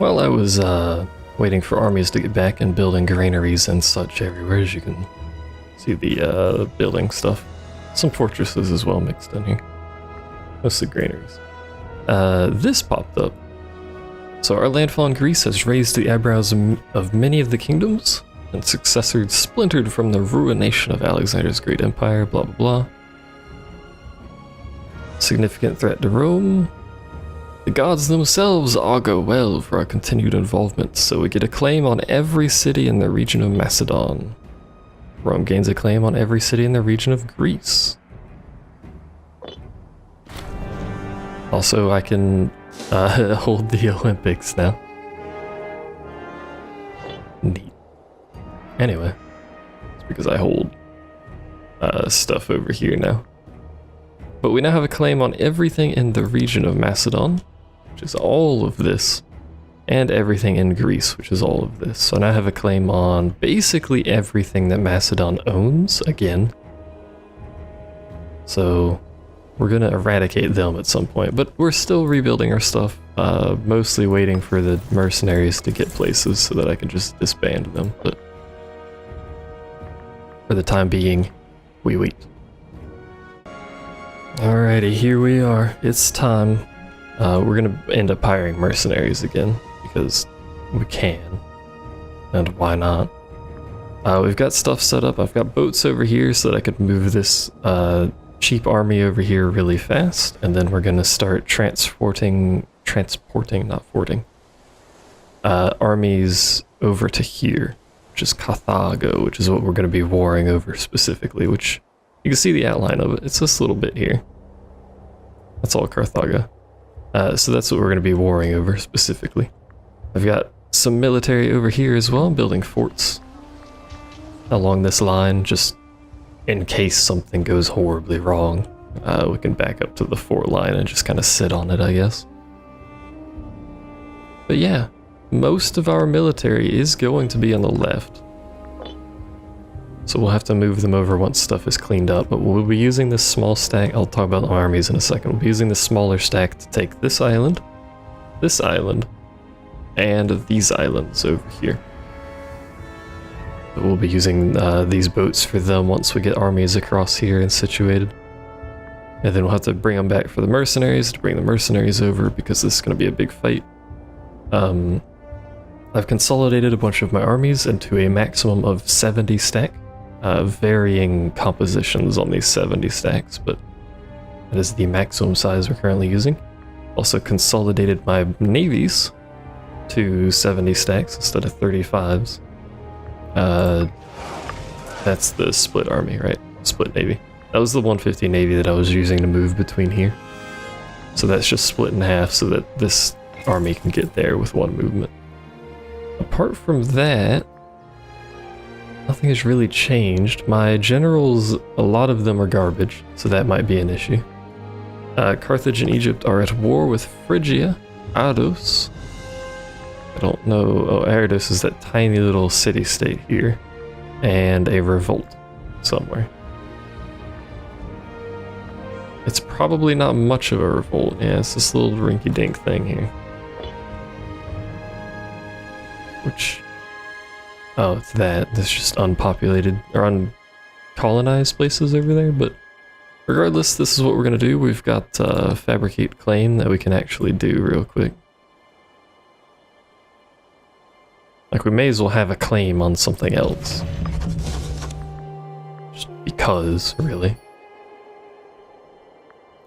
While I was waiting for armies to get back and building granaries and such everywhere, as you can see the building stuff. Some fortresses as well mixed in here. Mostly granaries. This popped up. So our landfall in Greece has raised the eyebrows of many of the kingdoms, and successors splintered from the ruination of Alexander's great empire, blah blah blah. Significant threat to Rome. The gods themselves augur well for our continued involvement, so we get a claim on every city in the region of Macedon. Rome gains a claim on every city in the region of Greece. Also, I can hold the Olympics now. Neat. Anyway, it's because I hold stuff over here now. But we now have a claim on everything in the region of Macedon, which is all of this, and everything in Greece, which is all of this. So now I have a claim on basically everything that Macedon owns, again. So we're gonna eradicate them at some point, but we're still rebuilding our stuff, mostly waiting for the mercenaries to get places so that I can just disband them, but for the time being, we wait. Alrighty, here we are. It's time. We're gonna end up hiring mercenaries again, because we can, and why not? We've got stuff set up. I've got boats over here so that I could move this cheap army over here really fast, and then we're gonna start transporting, not forting, armies over to here, which is Carthago, which is what we're gonna be warring over specifically, which you can see the outline of it. It's this little bit here. That's all Carthago. So that's what we're going to be warring over specifically. I've got some military over here as well, building forts along this line, just in case something goes horribly wrong. We can back up to the fort line and just kind of sit on it, I guess. But yeah, most of our military is going to be on the left. So we'll have to move them over once stuff is cleaned up, but we'll be using this small stack. I'll talk about the armies in a second. We'll be using this smaller stack to take this island, and these islands over here. But we'll be using these boats for them once we get armies across here and situated. And then we'll have to bring them back for the mercenaries, to bring the mercenaries over, because this is going to be a big fight. I've consolidated a bunch of my armies into a maximum of 70 stack. Varying compositions on these 70 stacks, but that is the maximum size we're currently using. Also consolidated my navies to 70 stacks instead of 35s. That's the split army, right? Split navy. That was the 150 navy that I was using to move between here. So that's just split in half so that this army can get there with one movement. Apart from that, nothing has really changed. My generals, a lot of them are garbage, so that might be an issue. Carthage and Egypt are at war with Phrygia, Ados. I don't know. Oh, Ados is that tiny little city-state here, and a revolt somewhere. It's probably not much of a revolt. Yeah, it's this little rinky-dink thing here. Which... oh, it's that. There's just unpopulated or uncolonized places over there, but regardless, this is what we're going to do. We've got fabricate claim that we can actually do real quick. Like, we may as well have a claim on something else. Just because, really.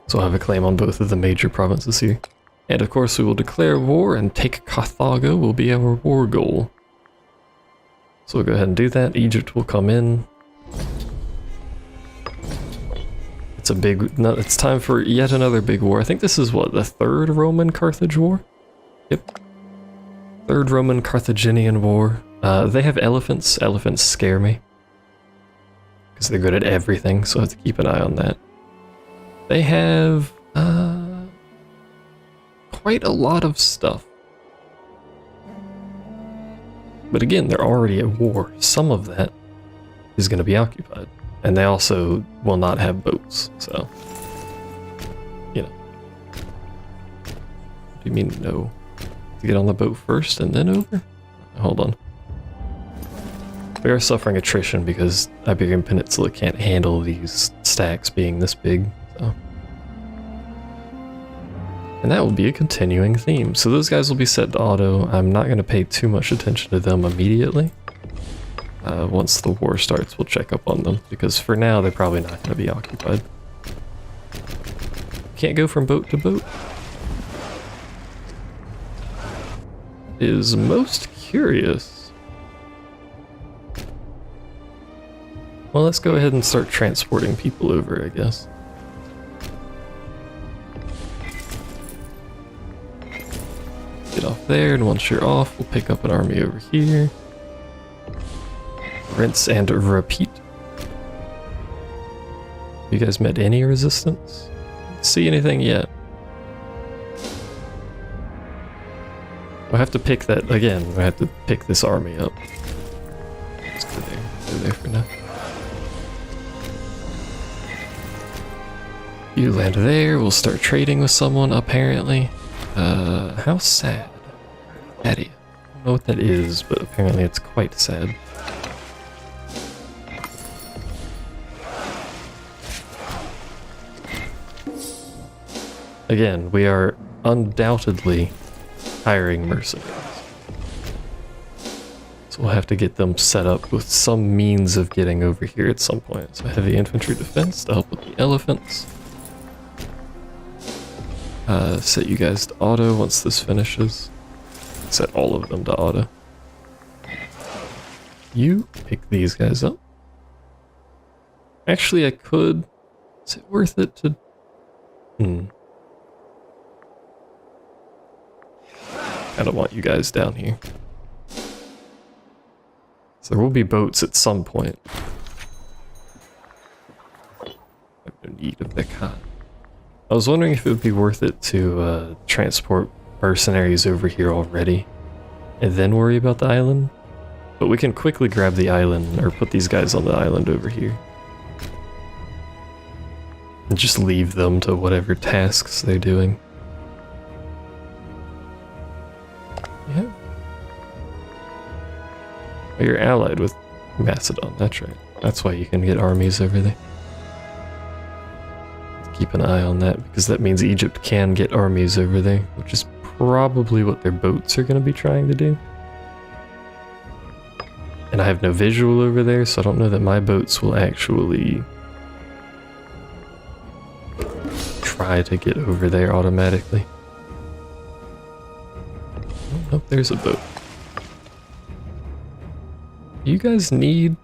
So we'll have a claim on both of the major provinces here. And of course we will declare war, and take Carthago will be our war goal. So we'll go ahead and do that. Egypt will come in. It's a big... no, it's time for yet another big war. I think this is, what, the third Roman-Carthage war? Yep. Third Roman-Carthaginian war. They have elephants. Elephants scare me, because they're good at everything, so I have to keep an eye on that. They have quite a lot of stuff. But again, they're already at war. Some of that is going to be occupied. And they also will not have boats, so... you know. What do you mean, no? to get on the boat first and then over? Hold on. We are suffering attrition because Iberian Peninsula can't handle these stacks being this big, so. And that will be a continuing theme. So those guys will be set to auto. I'm not going to pay too much attention to them immediately. Once the war starts, we'll check up on them, because for now they're probably not going to be occupied. Can't go from boat to boat. Is most curious. Well, let's go ahead and start transporting people over, I guess. Get off there, and once you're off, we'll pick up an army over here. Rinse and repeat. You guys met any resistance? See anything yet? We'll have to pick that again. We'll have to pick this army up. Let's go there. Go there for now. You land there. We'll start trading with someone, apparently. How sad. Daddy. I don't know what that is, but apparently it's quite sad. Again, we are undoubtedly hiring mercenaries. So we'll have to get them set up with some means of getting over here at some point. So heavy infantry defense to help with the elephants. Set you guys to auto once this finishes. Set all of them to auto. You pick these guys up. Actually, I could... Is it worth it to... I don't want you guys down here. So there will be boats at some point. I have no need of the kind. I was wondering if it would be worth it to transport mercenaries over here already, and then worry about the island. But we can quickly grab the island, or put these guys on the island over here. And just leave them to whatever tasks they're doing. Yeah. Well, you're allied with Macedon, that's right. That's why you can get armies over there. Keep an eye on that, because that means Egypt can get armies over there, which is probably what their boats are going to be trying to do. And I have no visual over there, so I don't know that my boats will actually try to get over there automatically. Oh, there's a boat. You guys need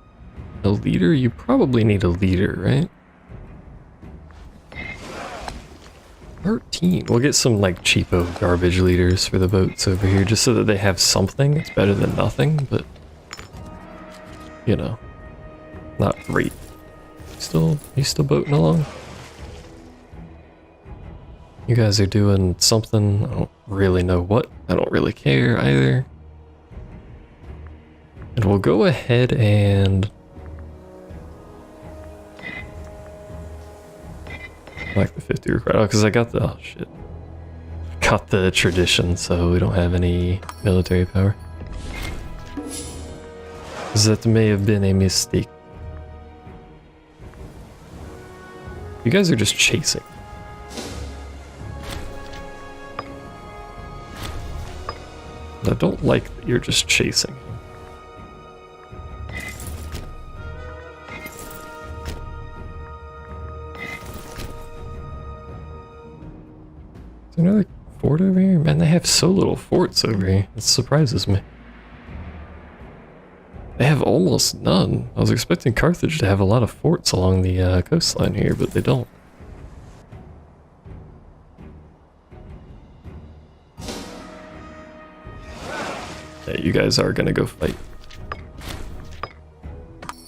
a leader? You probably need a leader, right? 13. We'll get some like cheapo garbage leaders for the boats over here just so that they have something. It's better than nothing, but you know, not great. You still boating along? You guys are doing something. I don't really know what. I don't really care either. And we'll go ahead and like the 50 required. Oh, because I got the... Oh, shit. Got the tradition, so we don't have any military power. That may have been a mistake. You guys are just chasing. I don't like that you're just chasing. Is there another fort over here? Man, they have so little forts over here. It surprises me. They have almost none. I was expecting Carthage to have a lot of forts along the coastline here, but they don't. Yeah, you guys are gonna go fight.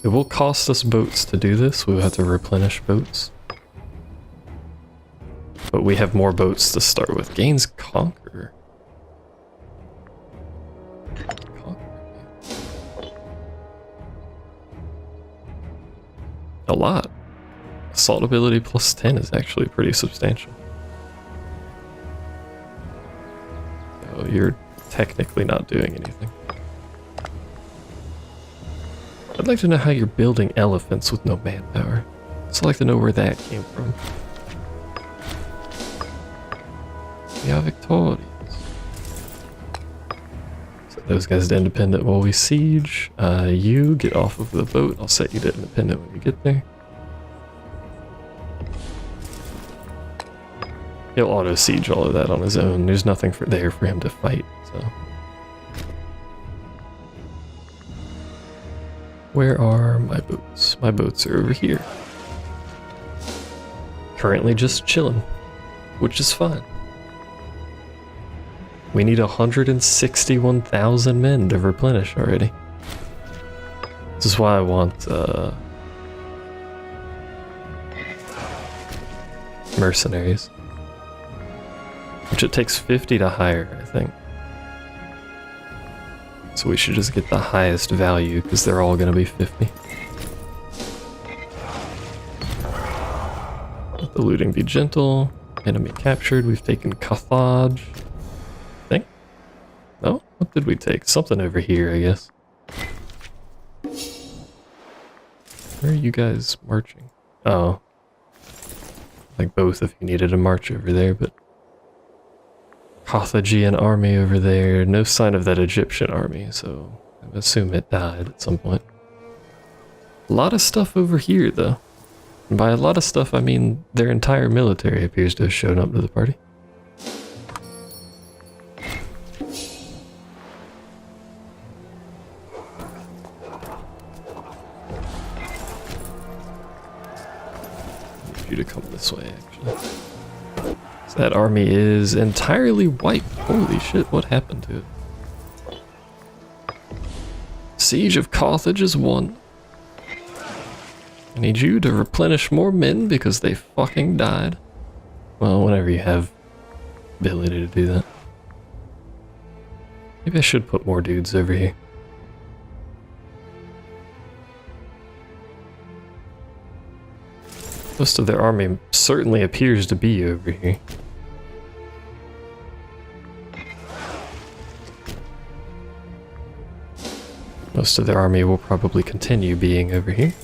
It will cost us boats to do this. We'll have to replenish boats. But we have more boats to start with. Gains Conquer. A lot. Assault ability plus 10 is actually pretty substantial. Oh, you're technically not doing anything. I'd like to know how you're building elephants with no manpower. I'd like to know where that came from. We are victorious. So those guys to independent while we siege. You get off of the boat. I'll set you to independent when you get there. He'll auto siege all of that on his own. There's nothing there for him to fight. So, where are my boats? My boats are over here. Currently just chilling, which is fine. We need 161,000 men to replenish already. This is why I want mercenaries. Which it takes 50 to hire, I think. So we should just get the highest value because they're all going to be 50. Let the looting be gentle. Enemy captured. We've taken Carthage. I think. No? What did we take? Something over here, I guess. Where are you guys marching? Oh. Like both of you needed to march over there, but... Carthaginian army over there. No sign of that Egyptian army, so I assume it died at some point. A lot of stuff over here, though. And by a lot of stuff, I mean their entire military appears to have shown up to the party. I need you to come this way, actually. So that army is entirely wiped. Holy shit, what happened to it? Siege of Carthage is won. I need you to replenish more men because they fucking died. Well, whenever you have ability to do that. Maybe I should put more dudes over here. Most of their army certainly appears to be over here. Most of their army will probably continue being over here.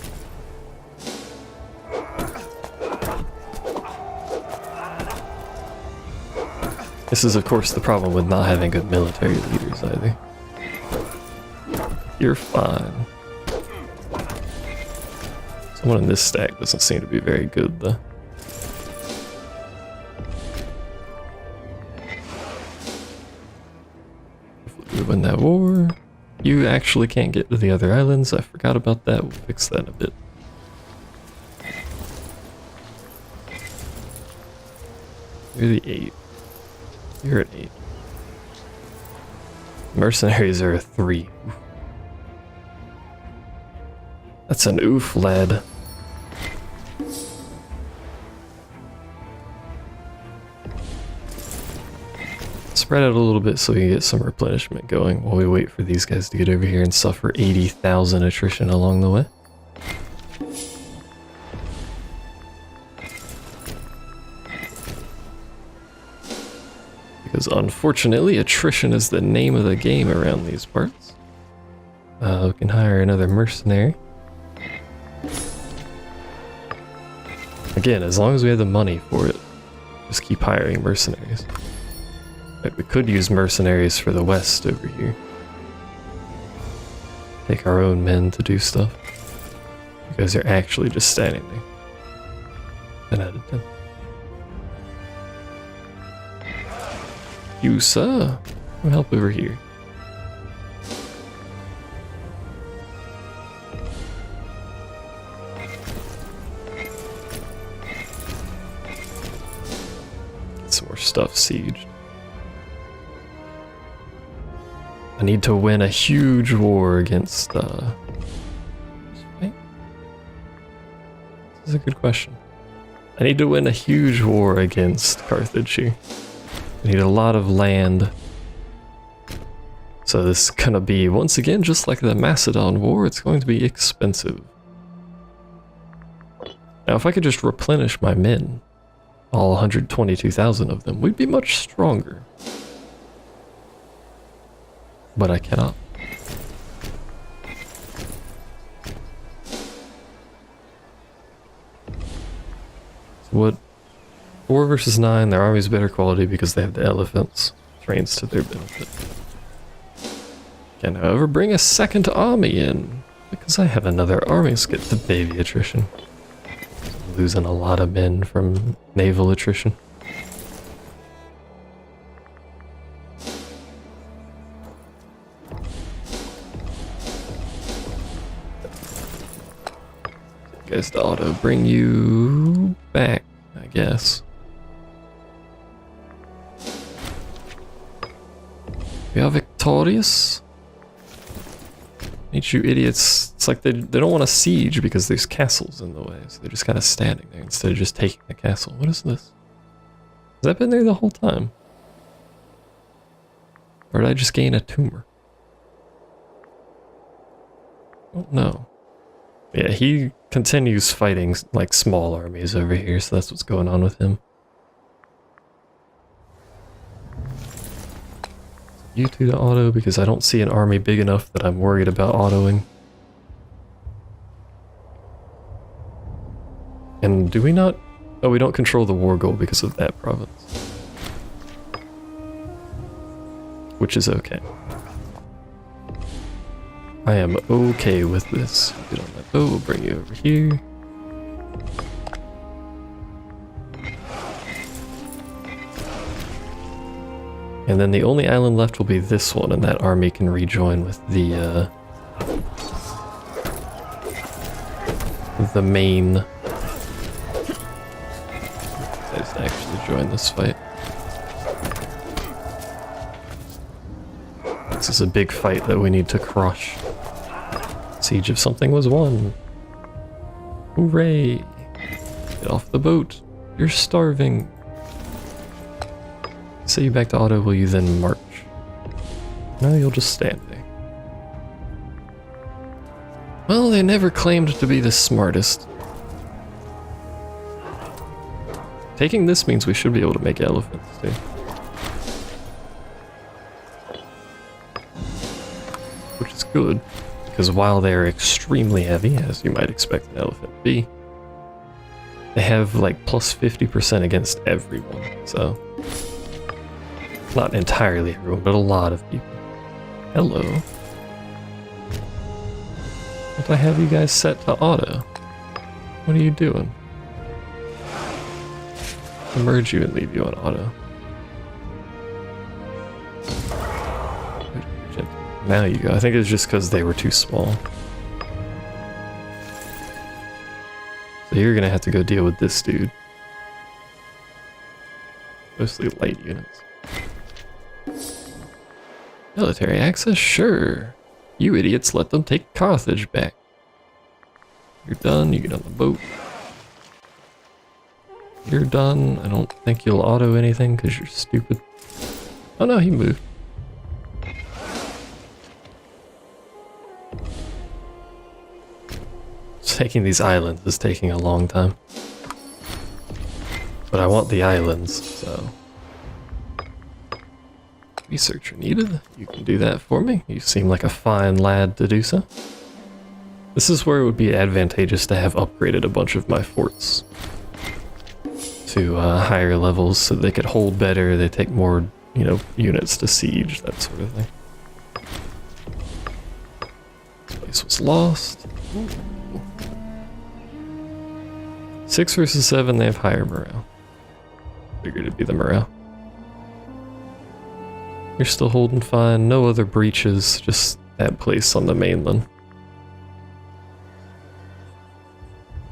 This is, of course, the problem with not having good military leaders either. You're fine. Someone in this stack doesn't seem to be very good, though. If we win that war, you actually can't get to the other islands. I forgot about that. We'll fix that in a bit. You're the 8. You're an 8. Mercenaries are a 3. That's an oof, lad. Spread out a little bit so we can get some replenishment going while we wait for these guys to get over here and suffer 80,000 attrition along the way. Because unfortunately, attrition is the name of the game around these parts. We can hire another mercenary. Again, as long as we have the money for it, just keep hiring mercenaries. Right, we could use mercenaries for the west over here. Take our own men to do stuff. You guys are actually just standing there. 10 out of 10. You, sir. Come help over here. Get some more stuff sieged. I need to win a huge war against, This is a good question. I need to win a huge war against Carthage here. I need a lot of land. So this is gonna be, once again, just like the Macedon War, it's going to be expensive. Now, if I could just replenish my men, all 122,000 of them, we'd be much stronger. but I cannot. So what? 4 versus 9, their army's better quality because they have the elephants. Trains to their benefit. Can, however, bring a second army in because I have another army skip to baby attrition. Losing a lot of men from naval attrition. Guys, the auto bring you back, I guess. We are victorious. Ain't you idiots? It's like they don't want to siege because there's castles in the way, so they're just kind of standing there instead of just taking the castle. What is this? Has that been there the whole time? Or did I just gain a tumor? Oh no. Yeah, he continues fighting like small armies over here, so that's what's going on with him. You two to auto because I don't see an army big enough that I'm worried about autoing. And do we not? Oh, we don't control the war goal because of that province. Which is okay. I am okay with this. Get on my boat, we'll bring you over here. And then the only island left will be this one, and that army can rejoin with the main. Guys actually join this fight. This is a big fight that we need to crush. Siege of something was won. Hooray! Get off the boat. You're starving. Say you back to auto, will you then march? No, you'll just stand there. Well, they never claimed to be the smartest. Taking this means we should be able to make elephants, too. Which is good, because while they're extremely heavy, as you might expect an elephant to be, they have like plus 50% against everyone, so... Not entirely everyone, but a lot of people. Hello. Don't I have you guys set to auto? What are you doing? I'll merge you and leave you on auto. Now you go. I think it's just because they were too small. So you're gonna have to go deal with this dude. Mostly light units. Military access? Sure. You idiots let them take Carthage back. You're done, you get on the boat. You're done. I don't think you'll auto anything because you're stupid. Oh no, he moved. Taking these islands is taking a long time. But I want the islands, so... Researcher needed. You can do that for me. You seem like a fine lad to do so. This is where it would be advantageous to have upgraded a bunch of my forts to higher levels so they could hold better, they take more, you know, units to siege, that sort of thing. This place was lost. Ooh. 6 versus 7, they have higher morale. Figured it'd be the morale. You're still holding fine, no other breaches, just that place on the mainland.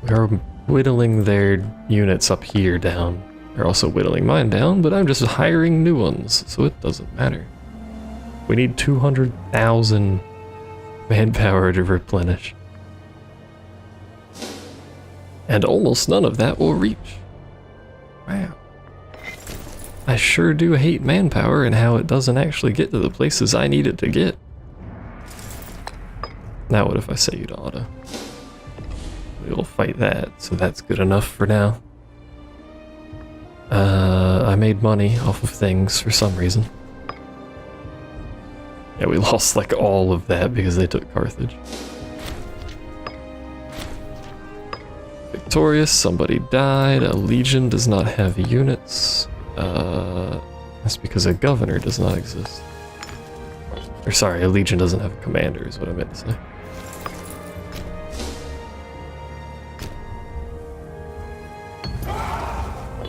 We are whittling their units up here down. They're also whittling mine down, but I'm just hiring new ones, so it doesn't matter. We need 200,000 manpower to replenish. And almost none of that will reach. Wow. I sure do hate manpower and how it doesn't actually get to the places I need it to get. Now what if I say you to auto? We'll fight that, so that's good enough for now. I made money off of things for some reason. Yeah, we lost like all of that because they took Carthage. Victorious, somebody died. A legion does not have units. That's because a governor does not exist. Or sorry, a legion doesn't have a commander is what I meant to say.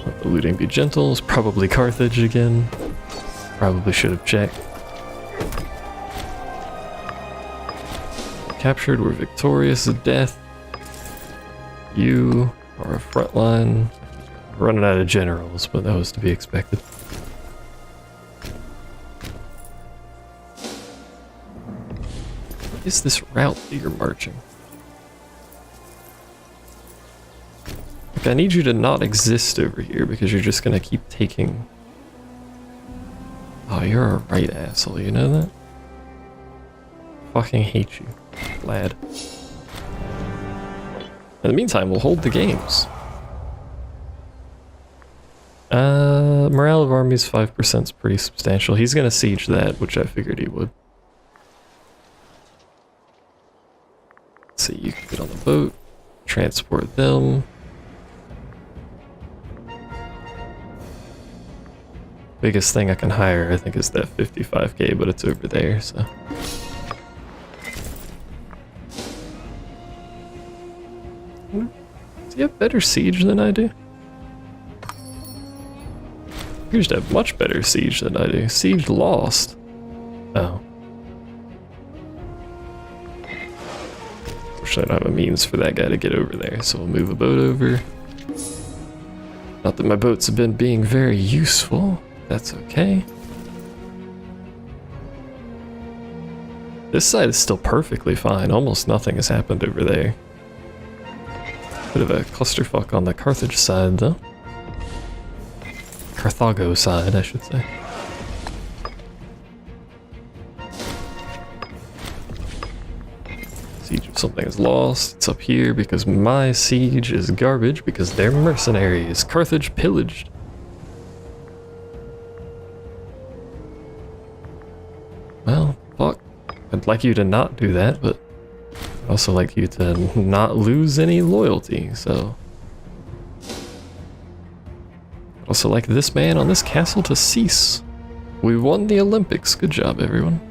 Let the looting be gentle. It's probably Carthage again. Probably should have checked. Captured, we're victorious. Death. You are a frontline. Running out of generals, but that was to be expected. What is this route that you're marching? Like, I need you to not exist over here because you're just gonna keep taking... Oh, you're a right asshole, you know that? Fucking hate you, lad. In the meantime, we'll hold the games. Morale of armies 5% is pretty substantial. He's gonna siege that, which I figured he would. Let's see, you can get on the boat, transport them. Biggest thing I can hire, I think, is that 55k, but it's over there, so. Does he have better siege than I do? You should have much better siege than I do. Siege lost. Oh. Wish I don't have a means for that guy to get over there, so we'll move a boat over. Not that my boats have been being very useful. That's okay. This side is still perfectly fine. Almost nothing has happened over there. Bit of a clusterfuck on the Carthage side, though. Carthago side, I should say. Siege of something is lost. It's up here because my siege is garbage because they're mercenaries. Carthage pillaged. Well, fuck. I'd like you to not do that, but I'd also like you to not lose any loyalty, so... I'd also like this man on this castle to cease. We won the Olympics. Good job, everyone.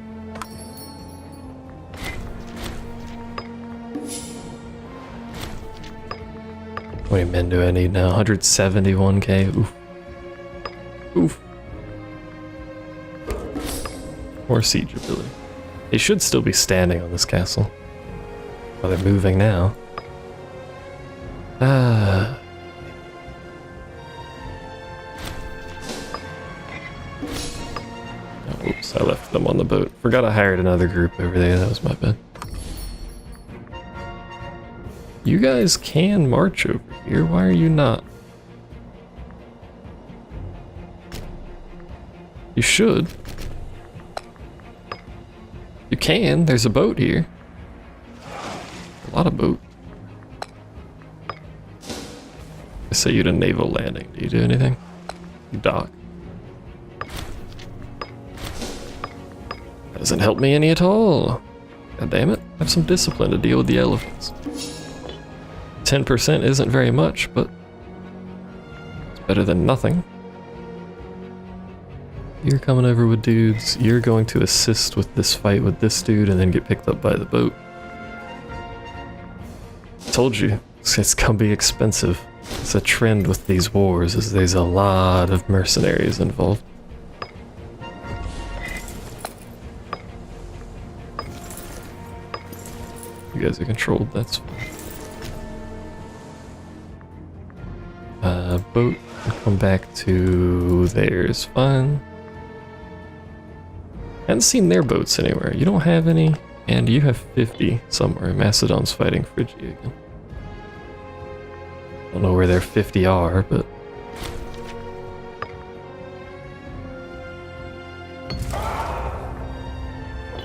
How many men do I need now? 171k. Oof. Oof. More siege ability. They should still be standing on this castle. Oh, they're moving now. Ah. Oh, oops, I left them on the boat. Forgot I hired another group over there. That was my bad. You guys can march over here. Why are you not? You should. You can. There's a boat here. A lot of boat. I say you to naval landing. Do you do anything? You dock. That doesn't help me any at all. God damn it. Have some discipline to deal with the elephants. 10% isn't very much, but it's better than nothing. You're coming over with dudes. You're going to assist with this fight with this dude and then get picked up by the boat. Told you, it's gonna be expensive. It's a trend with these wars, is there's a lot of mercenaries involved. You guys are controlled, that's fine. Boat, come back to there's fine. Haven't seen their boats anywhere. You don't have any, and you have 50 somewhere. Macedon's fighting Phrygia again. Don't know where their 50 are, but...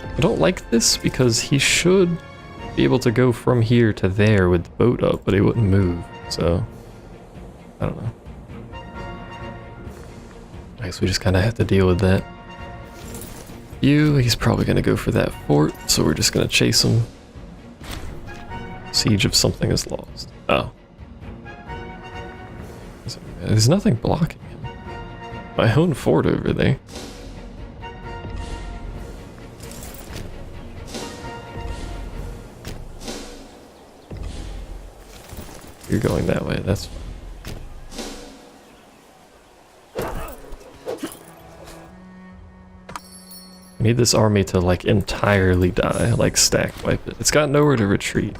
I don't like this because he should be able to go from here to there with the boat up, but he wouldn't move, so... I don't know. I guess we just kind of have to deal with that. You, he's probably gonna go for that fort, so we're just gonna chase him. Siege of something is lost. Oh. There's nothing blocking him. My own fort over there. You're going that way, that's fine. I need this army to like entirely die, like stack wipe it. It's got nowhere to retreat.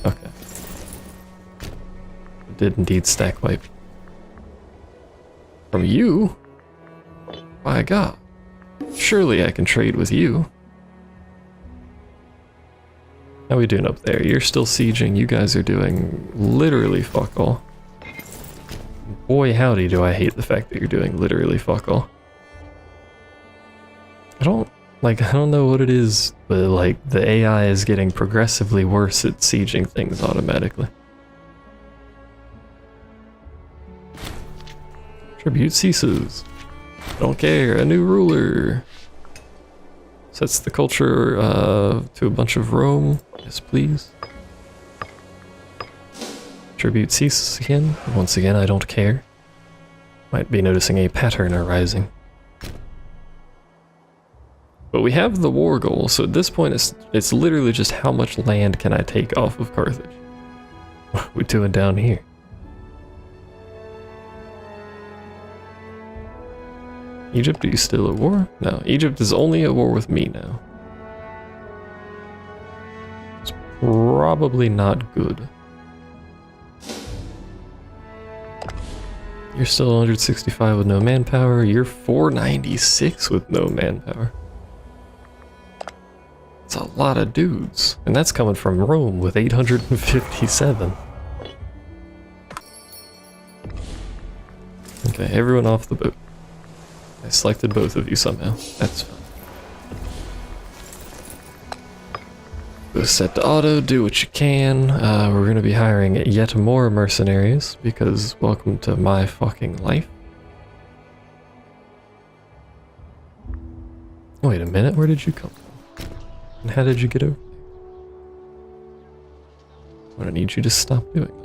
Okay. It did indeed stack wipe. From you? My god. Surely I can trade with you. How we doing up there? You're still sieging. You guys are doing literally fuck all. Boy howdy do I hate the fact that you're doing literally fuck all. I don't know what it is, but like the AI is getting progressively worse at sieging things automatically. Tribute ceases. Don't care. A new ruler. Sets the culture to a bunch of Rome. Yes, please. Tribute ceases again. Once again, I don't care. Might be noticing a pattern arising. But we have the war goal, so at this point it's literally just how much land can I take off of Carthage. What are we doing down here? Egypt, are you still at war? No, Egypt is only at war with me now. It's probably not good. You're still 165 with no manpower. You're 496 with no manpower. It's a lot of dudes. And that's coming from Rome with 857. Okay, everyone off the boat. I selected both of you somehow. That's fine. Go set to auto, do what you can. We're gonna be hiring yet more mercenaries because welcome to my fucking life. Wait a minute, where did you come from? And how did you get over there? I'm gonna need you to stop doing that.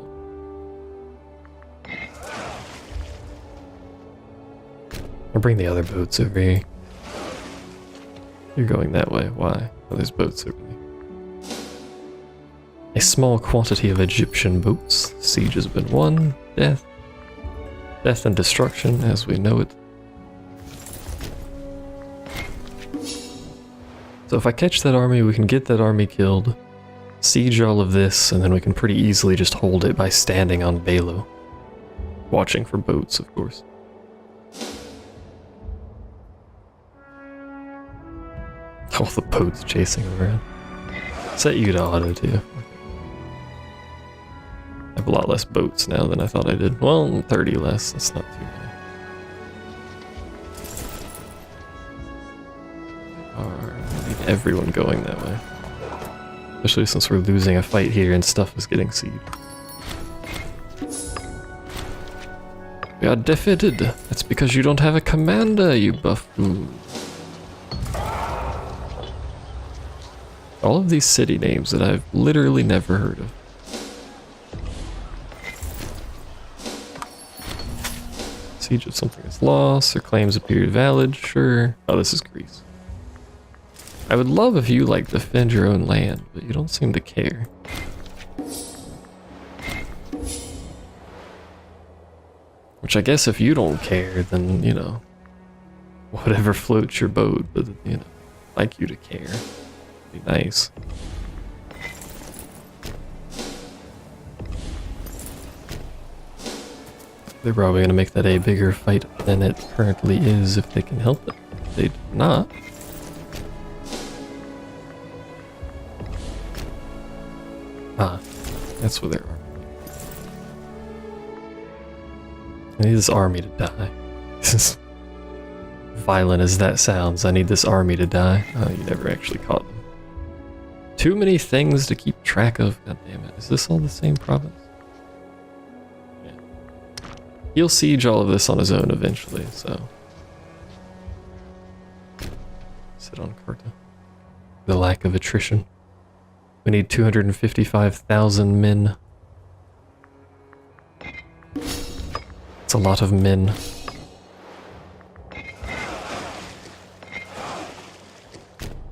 I'll bring the other boats over here. You're going that way. Why? Oh, there's boats over there. A small quantity of Egyptian boats. Siege has been won. Death. Death and destruction as we know it. So if I catch that army, we can get that army killed, siege all of this, and then we can pretty easily just hold it by standing on Balo. Watching for boats, of course. All the boats chasing around. Set you to auto too. I have a lot less boats now than I thought I did. Well, 30 less, that's not too many. I need everyone going that way. Especially since we're losing a fight here and stuff is getting sieged. We are defeated. That's because you don't have a commander, you buffoon. All of these city names that I've literally never heard of. Siege of something is lost, or claims appear valid, sure. Oh, this is Greece. I would love if you like defend your own land, but you don't seem to care. Which I guess if you don't care, then, you know, whatever floats your boat, but, you know, I'd like you to care. Be nice. They're probably gonna make that a bigger fight than it currently is if they can help it. If they do not. Ah, that's where they are. I need this army to die. As violent as that sounds, I need this army to die. Oh, you never actually caught them. Too many things to keep track of. God damn it. Is this all the same province? Yeah. He'll siege all of this on his own eventually, so. it on Carta. The lack of attrition. We need 255,000 men. It's a lot of men.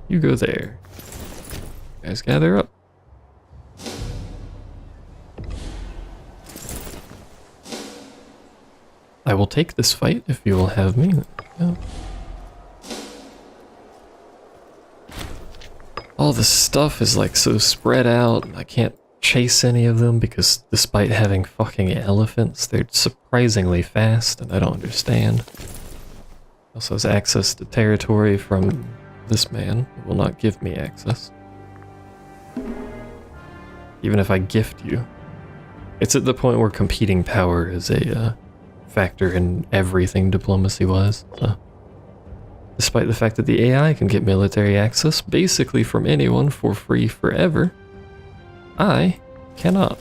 You go there. You guys gather up. I will take this fight if you will have me. Yeah. All this stuff is like so spread out. I can't chase any of them because despite having fucking elephants, they're surprisingly fast and I don't understand. Also has access to territory from this man who will not give me access. Even if I gift you. It's at the point where competing power is a factor in everything diplomacy-wise. So. Despite the fact that the AI can get military access basically from anyone for free forever, I cannot.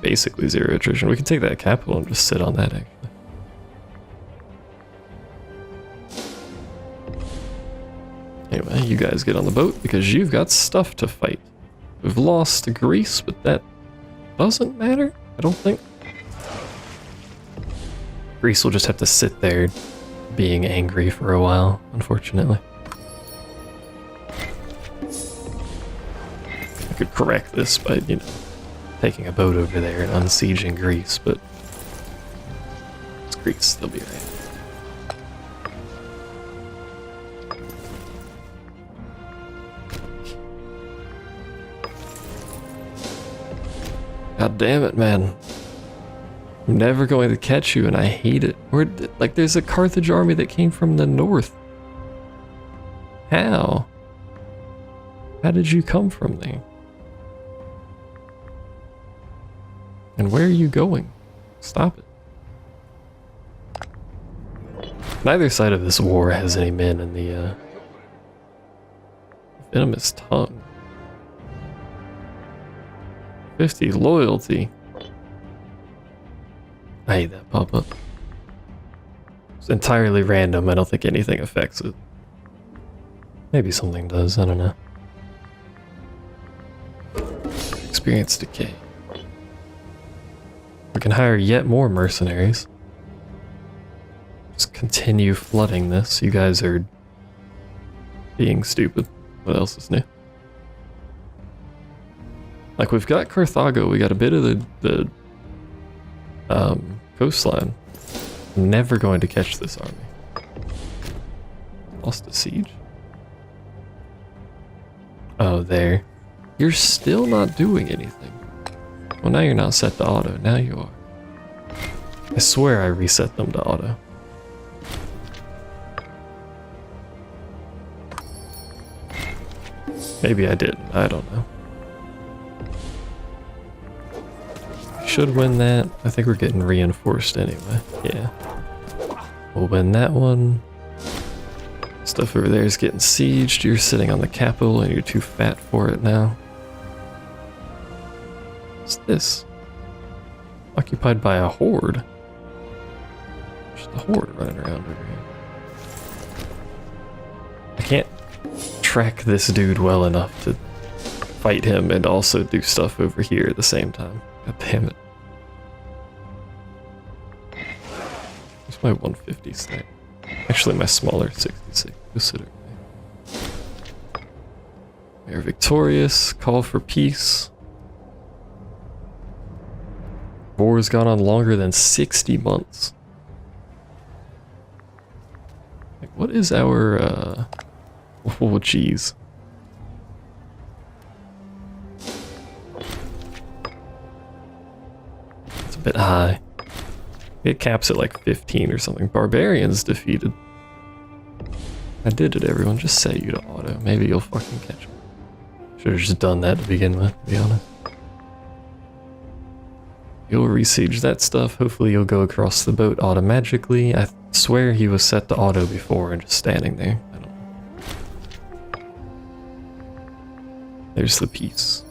Basically zero attrition. We can take that capital and just sit on that actually. Anyway, you guys get on the boat because you've got stuff to fight. We've lost to Greece, but that doesn't matter, I don't think. Greece will just have to sit there being angry for a while, unfortunately. I could correct this by, you know, taking a boat over there and unsieging Greece, but it's Greece, they'll be right. God damn it, man. I'm never going to catch you and I hate it. Like, there's a Carthage army that came from the north. How? How did you come from there? And where are you going? Stop it. Neither side of this war has any men in the venomous tongue. 50 loyalty. I hate that pop-up. It's entirely random. I don't think anything affects it. Maybe something does. I don't know. Experience decay. We can hire yet more mercenaries. Just continue flooding this. You guys are being stupid. What else is new? Like, we've got Carthago. We got a bit of the coastline. I'm never going to catch this army. Lost a siege. Oh, there. You're still not doing anything. Well, now you're not set to auto. Now you are. I swear I reset them to auto. Maybe I didn't. I don't know. Should win that. I think we're getting reinforced anyway. Yeah. We'll win that one. Stuff over there is getting sieged. You're sitting on the capital and you're too fat for it now. What's this? Occupied by a horde. Just a horde running around over here. I can't track this dude well enough to fight him and also do stuff over here at the same time. God damn it. Where's my 150 snipe? Actually, my smaller 66. Consider me. We are victorious. Call for peace. War has gone on longer than 60 months. Like, what is our, oh, jeez. It's a bit high. It caps at like 15 or something. Barbarians defeated. I did it, everyone. Just say you to auto. Maybe you'll fucking catch me. Should have just done that to begin with, to be honest. You'll re-siege that stuff. Hopefully you'll go across the boat automagically. I swear he was set to auto before and just standing there. I don't know. There's the peace.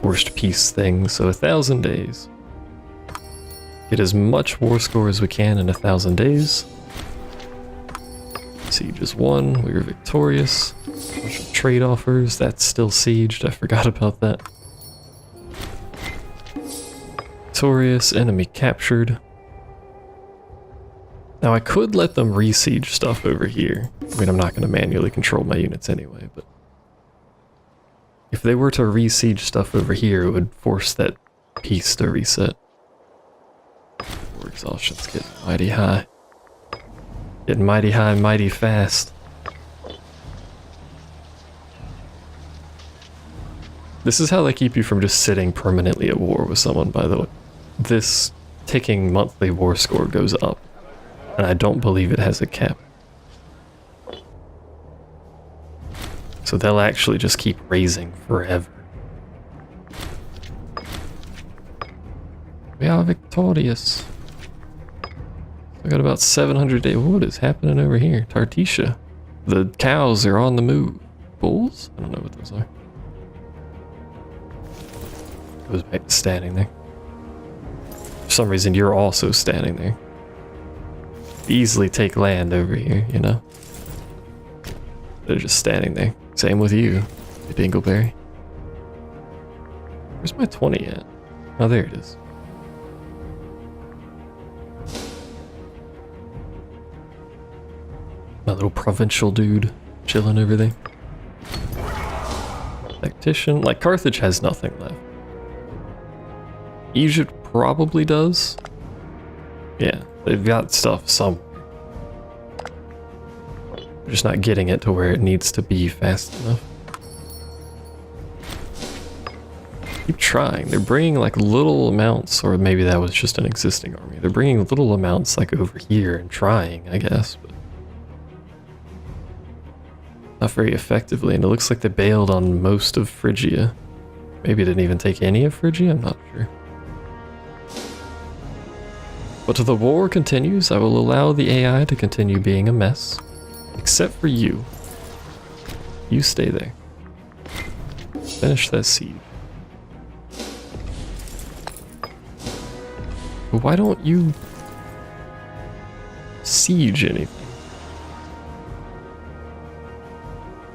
Forced peace thing, so 1,000 days. Get as much war score as we can in 1,000 days. Siege is won. We were victorious. Bunch of trade offers. That's still sieged. I forgot about that. Victorious. Enemy captured. Now I could let them re-siege stuff over here. I mean, I'm not going to manually control my units anyway, but if they were to re-siege stuff over here, it would force that piece to reset. War exhaustion's getting mighty high. Getting mighty high, mighty fast. This is how they keep you from just sitting permanently at war with someone, by the way. This ticking monthly war score goes up, and I don't believe it has a cap. So they'll actually just keep raising forever. We are victorious. I got about 700 days. What is happening over here? Tartisha. The cows are on the move. Bulls? I don't know what those are. Goes back to standing there. For some reason, you're also standing there. Easily take land over here, you know? They're just standing there. Same with you, Dingleberry. Where's my 20 at? Oh, there it is. My little provincial dude chilling over there. Tactician. Like, Carthage has nothing left. Egypt probably does. Yeah, they've got stuff somewhere. They're just not getting it to where it needs to be fast enough. Keep trying. They're bringing like little amounts, or maybe that was just an existing army. They're bringing little amounts like over here and trying, I guess, but not very effectively. And it looks like they bailed on most of Phrygia. Maybe didn't even take any of Phrygia, I'm not sure. But the war continues. I will allow the AI to continue being a mess. Except for you. You stay there. Finish that siege. But why don't you siege anything?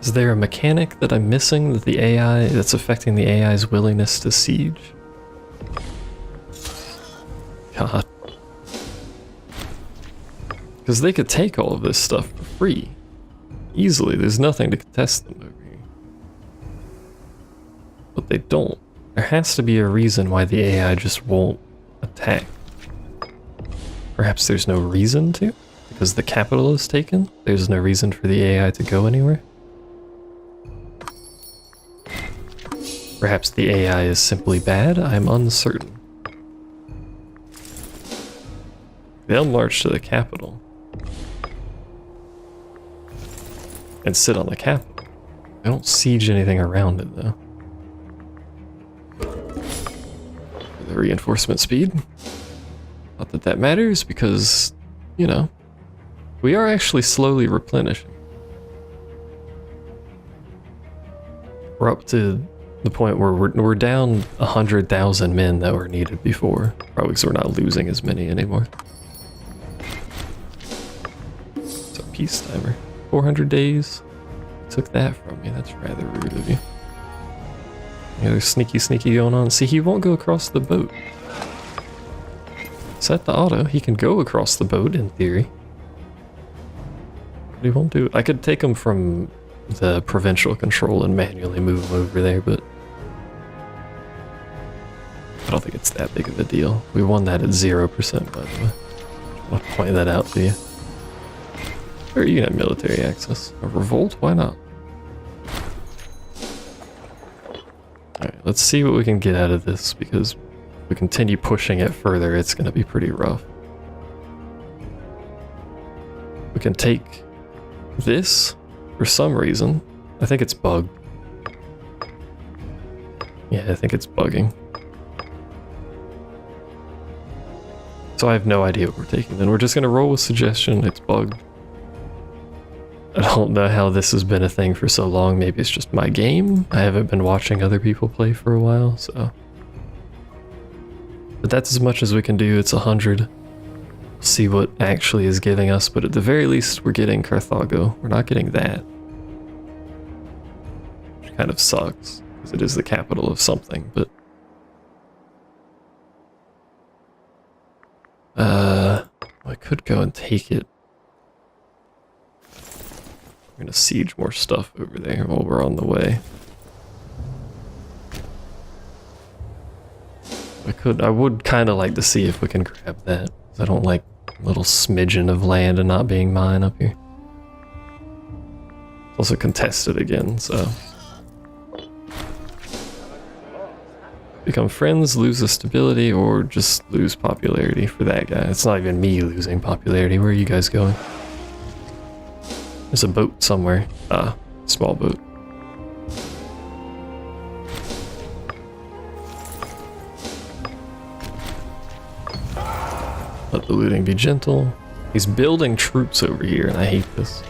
Is there a mechanic that I'm missing that the AI that's affecting the AI's willingness to siege? God. Because they could take all of this stuff for free. Easily, there's nothing to contest them over here. But they don't. There has to be a reason why the AI just won't attack. Perhaps there's no reason to? Because the capital is taken? There's no reason for the AI to go anywhere? Perhaps the AI is simply bad? I'm uncertain. They'll march to the capital. And sit on the capital. I don't siege anything around it, though. For the reinforcement speed. Not that that matters, because, you know, we are actually slowly replenishing. We're up to the point where we're down 100,000 men that were needed before. Probably because we're not losing as many anymore. It's a peace timer. 400 days. Took that from me. That's rather rude of you. Yeah, there's sneaky going on. See, he won't go across the boat. Set the auto. He can go across the boat in theory. But he won't do it. I could take him from the provincial control and manually move him over there, but I don't think it's that big of a deal. We won that at 0%, by the way. I'll point that out to you. Or you can have military access. A revolt? Why not? Alright, let's see what we can get out of this, because if we continue pushing it further, it's going to be pretty rough. We can take this for some reason. I think it's bugged. Yeah, I think it's bugging. So I have no idea what we're taking. Then we're just going to roll with suggestion. It's bugged. I don't know how this has been a thing for so long. Maybe it's just my game. I haven't been watching other people play for a while, so But that's as much as we can do. It's 100. See what actually is giving us, but at the very least we're getting Carthago. We're not getting that. Which kind of sucks, because it is the capital of something, but... I could go and take it. I'm gonna siege more stuff over there while we're on the way. I would kind of like to see if we can grab that. I don't like a little smidgen of land and not being mine up here. It's also contested again, so. Become friends, lose the stability, or just lose popularity for that guy. It's not even me losing popularity. Where are you guys going? There's a boat somewhere. Ah, small boat. Let the looting be gentle. He's building troops over here, and I hate this.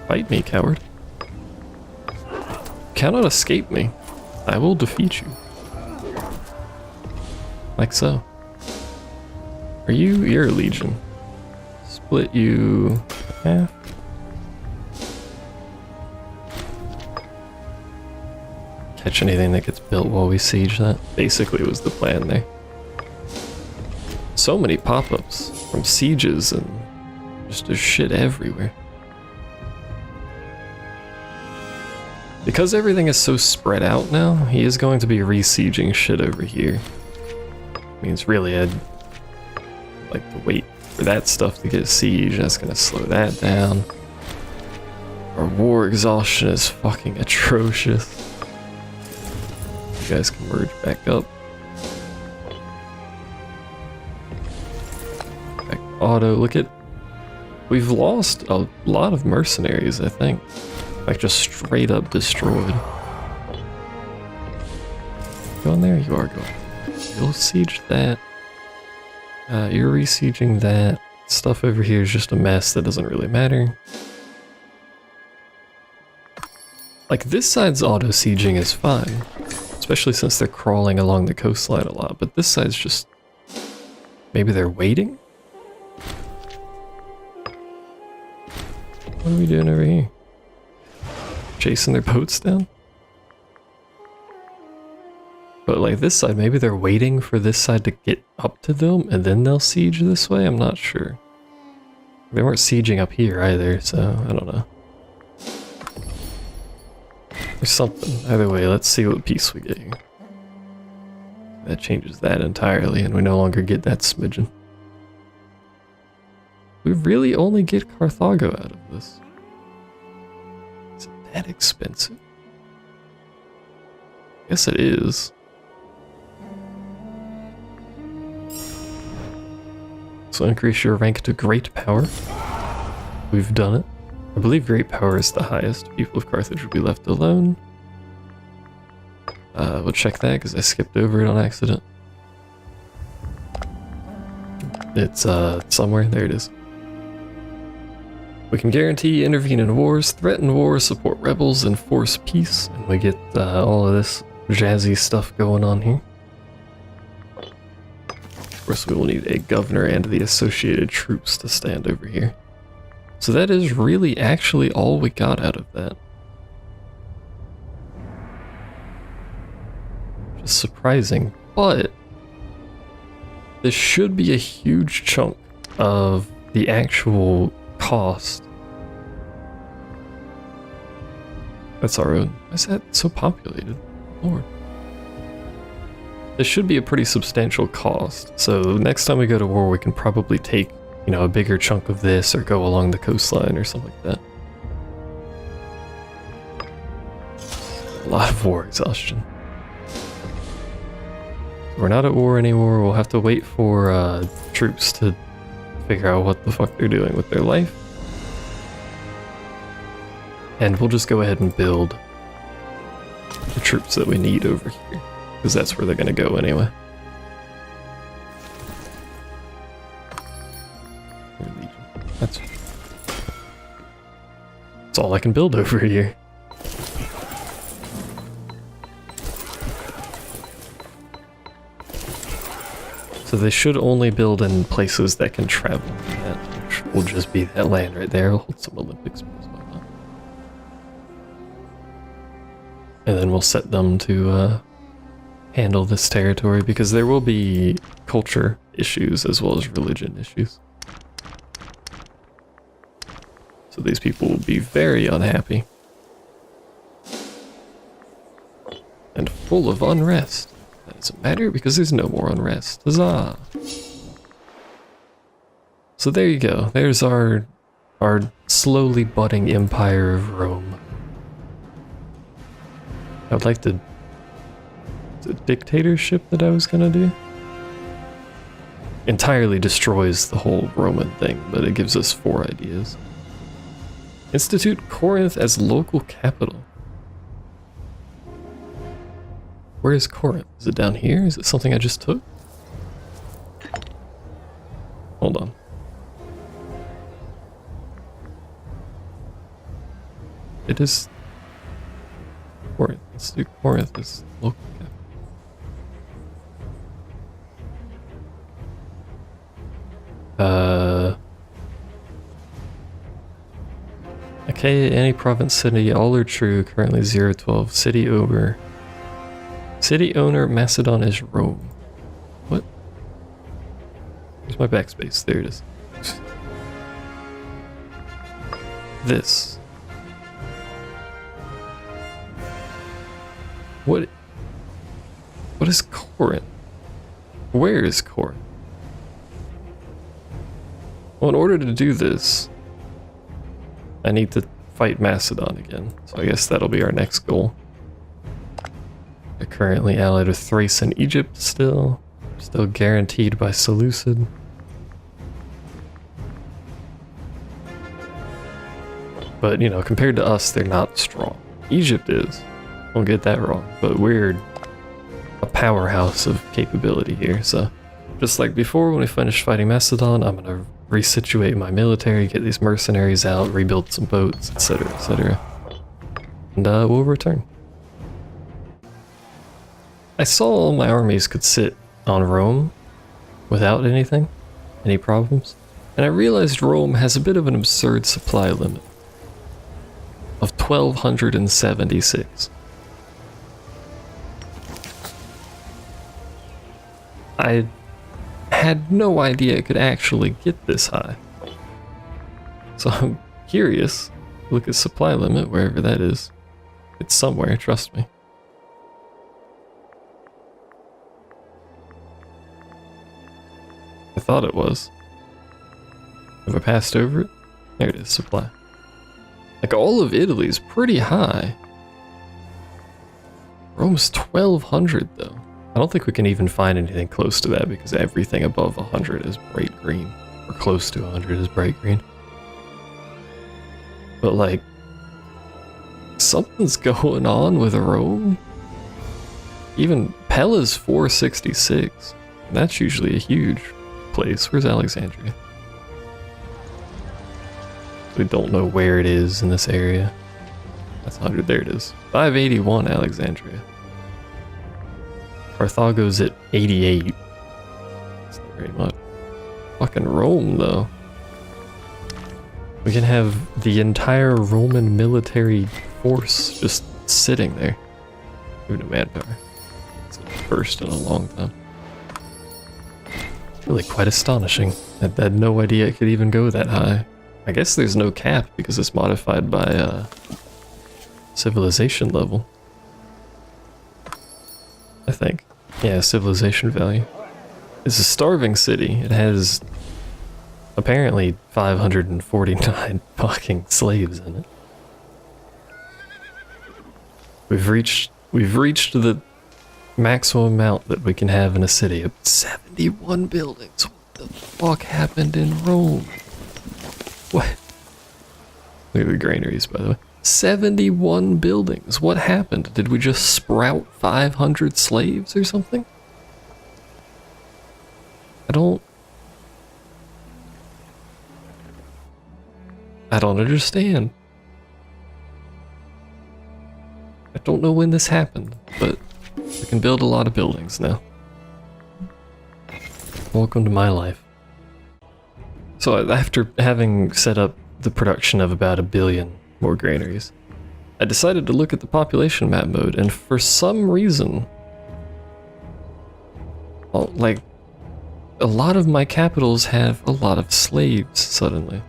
Fight me, coward. Cannot escape me. I will defeat you. Like so. You're a legion. Split you half. Catch anything that gets built while we siege that. Basically was the plan there. So many pop-ups from sieges and just there's shit everywhere. Because everything is so spread out now, he is going to be re-sieging shit over here. Means really I'd like to wait for that stuff to get sieged. That's gonna slow that down. Our war exhaustion is fucking atrocious. You guys can merge back up. Back to auto. Look at... We've lost a lot of mercenaries, I think. Like, just straight up destroyed. Go in there? You are going. You'll siege that. You're re-sieging that. Stuff over here is just a mess that doesn't really matter. Like, this side's auto-sieging is fine. Especially since they're crawling along the coastline a lot. But this side's just... Maybe they're waiting? What are we doing over here? Chasing their boats down? But like this side, maybe they're waiting for this side to get up to them and then they'll siege this way? I'm not sure. They weren't sieging up here either, so I don't know. There's something. Either way, let's see what piece we get here. That changes that entirely and we no longer get that smidgen. We really only get Carthago out of this. That expensive? Yes, it is. So increase your rank to Great Power. We've done it. I believe Great Power is the highest. People of Carthage will be left alone. We'll check that because I skipped over it on accident. It's somewhere. There it is. We can guarantee intervene in wars, threaten wars, support rebels, enforce peace, and we get all of this jazzy stuff going on here. Of course, we will need a governor and the associated troops to stand over here. So that is really actually all we got out of that. Just surprising, but this should be a huge chunk of the actual cost. That's our own. Why is that so populated? Lord. This should be a pretty substantial cost. So next time we go to war, we can probably take, you know, a bigger chunk of this or go along the coastline or something like that. A lot of war exhaustion. We're not at war anymore. We'll have to wait for troops to figure out what the fuck they're doing with their life. And we'll just go ahead and build the troops that we need over here, because that's where they're going to go anyway. That's all I can build over here. So they should only build in places that can travel, which will just be that land right there. We'll hold some Olympics. And then we'll set them to handle this territory, because there will be culture issues as well as religion issues. So these people will be very unhappy. And full of unrest. That doesn't matter because there's no more unrest. Huzzah! So there you go. There's our slowly budding empire of Rome. I would like to... The dictatorship that I was gonna do? Entirely destroys the whole Roman thing, but it gives us 4 ideas. Institute Corinth as local capital. Where is Corinth? Is it down here? Is it something I just took? Hold on. It is Corinth. Let's do Corinth as local capital. Okay, any province city, all are true. Currently 012. City over. City owner, Macedon is Rome. What? Where's my backspace? There it is. This. What is Corinth? Where is Corinth? Well, in order to do this, I need to fight Macedon again. So I guess that'll be our next goal. They're currently allied with Thrace and Egypt still. Still guaranteed by Seleucid. But, you know, compared to us, they're not strong. Egypt is. Don't get that wrong. But we're a powerhouse of capability here, so... Just like before, when we finish fighting Macedon, I'm gonna resituate my military, get these mercenaries out, rebuild some boats, etc., etc. And we'll return. I saw all my armies could sit on Rome without any problems, and I realized Rome has a bit of an absurd supply limit of 1,276. I had no idea it could actually get this high. So I'm curious. Look at supply limit, wherever that is. It's somewhere, trust me. I thought it was. Have I passed over it? There it is, supply. Like, all of Italy's pretty high. Rome's 1,200 though. I don't think we can even find anything close to that because everything above 100 is bright green. Or close to 100 is bright green. But like, something's going on with Rome. Even Pella's 466. That's usually a huge place. Where's Alexandria? We don't know where it is in this area. That's 100. There it is. 581 Alexandria. Carthago's at 88. That's not very much. Fucking Rome, though. We can have the entire Roman military force just sitting there. Due to manpower. It's the first in a long time. It's really quite astonishing. I had no idea it could even go that high. I guess there's no cap because it's modified by civilization level. I think. Yeah, civilization value. It's a starving city. It has apparently 549 fucking slaves in it. We've reached the maximum amount that we can have in a city of 71 buildings. What the fuck happened in Rome? What? Look at the granaries, by the way. 71 buildings. What happened? Did we just sprout 500 slaves or something? I don't understand. I don't know when this happened, but we can build a lot of buildings now. Welcome to my life. So after having set up the production of about 1 billion more granaries, I decided to look at the population map mode, and for some reason, like, a lot of my capitals have a lot of slaves suddenly.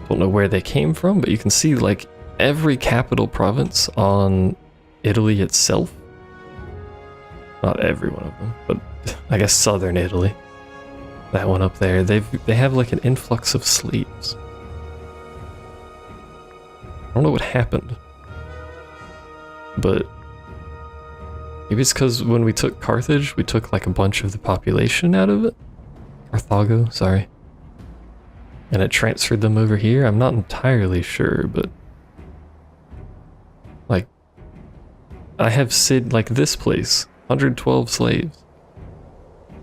Don't know where they came from, but you can see like every capital province on Italy itself. Not every one of them, but I guess southern Italy. That one up there, they have like an influx of slaves. I don't know what happened, but maybe it's because when we took Carthage, we took like a bunch of the population out of it. Carthago, sorry. And it transferred them over here. I'm not entirely sure, but like I have like this place, 112 slaves.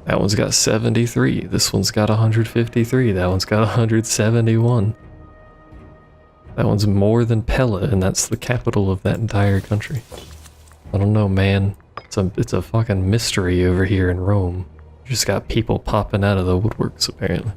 That one's got 73. This one's got 153. That one's got 171. That one's more than Pella, and that's the capital of that entire country. I don't know, man. It's a fucking mystery over here in Rome. You just got people popping out of the woodworks, apparently.